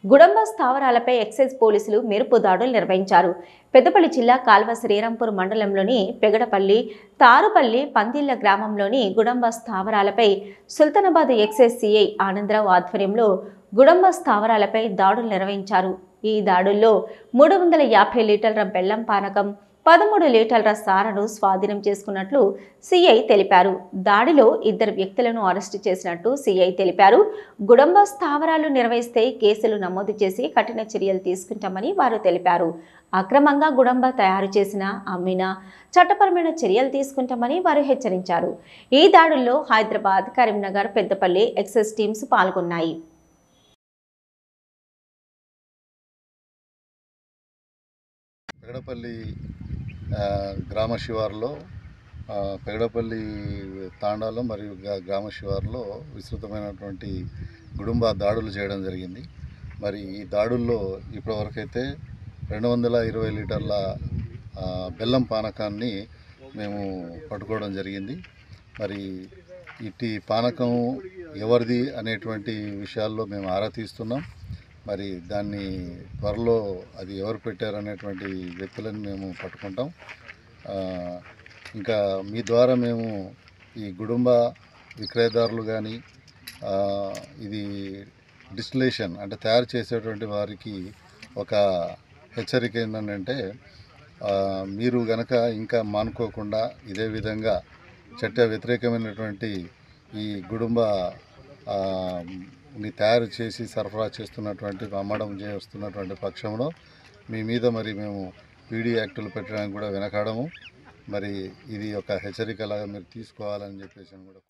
గుడంబ స్థావరాలపై excise పోలీసులు మెరుపు దాడులు నిర్వహించారు. పెద్దపల్లి జిల్లా కాల్వ శ్రీరాంపూర్ మండలంలోని పెగడపల్లి, తారుపల్లి, పందిళ్ల గ్రామంలోని గుడంబ స్థావరాలపై సుల్తానాబాద్ ఎక్సైజ్ సిఐ ఆనందరావు ఆధ్వర్యంలో గుడంబ స్థావరాలపై దాడులు నిర్వహించారు. ఈ దాడుల్లో 350 లీటర్ల బెల్లం పానకం, 13 లీటర్ల సారను స్వాధీనం చేసుకున్నట్లు సిఐ తెలిపారు. దాడిలో 2 వ్యక్తులను అరెస్టు చేసినట్టు సిఐ తెలిపారు. గుడంబ స్థావరాలు నిర్వహిస్తే కేసులు నమోదు చేసి కఠిన చర్యలు తీసుకుంటామని వారు తెలిపారు. అక్రమంగా గుడంబ తయారు చేసిన, అమ్మినా చట్టపరమైన చర్యలు తీసుకుంటామని వారు హెచ్చరించారు. ఈ దాడుల్లో హైదరాబాద్, కరీంనగర్, పెద్దపల్లి ఎక్సైజ్ టీమ్స్ పాల్గొన్నాయి. పెగడపల్లి గ్రామ శివారులో పెగడపల్లి తాండాలో మరియు గ్రామ శివారులో విస్తృతమైనటువంటి గుడుంబ దాడులు చేయడం జరిగింది. మరి ఈ దాడుల్లో ఇప్పటివరకైతే 220 లీటర్ల బెల్లం పానకాన్ని మేము పట్టుకోవడం జరిగింది. మరి ఇట్టి పానకం ఎవరిది అనేటువంటి విషయాల్లో మేము ఆరా తీస్తున్నాం. మరి దాన్ని త్వరలో అది ఎవరు పెట్టారనేటువంటి వ్యక్తులను మేము పట్టుకుంటాం. ఇంకా మీ ద్వారా మేము ఈ గుడుంబ విక్రయదారులు కానీ ఇది డిస్టిలేషన్ అంటే తయారు చేసేటువంటి వారికి ఒక హెచ్చరిక ఏంటంటే మీరు గనక ఇంకా మానుకోకుండా ఇదే విధంగా చట్ట వ్యతిరేకమైనటువంటి ఈ గుడుంబ ని తయారు చేసి సరఫరా చేస్తున్నటువంటి అమ్మడం చేస్తున్నటువంటి పక్షంలో మీ మీద మరి మేము పీడీ యాక్టులు పెట్టడానికి కూడా వెనకాడము. మరి ఇది ఒక హెచ్చరికలాగా మీరు తీసుకోవాలని చెప్పేసి కూడా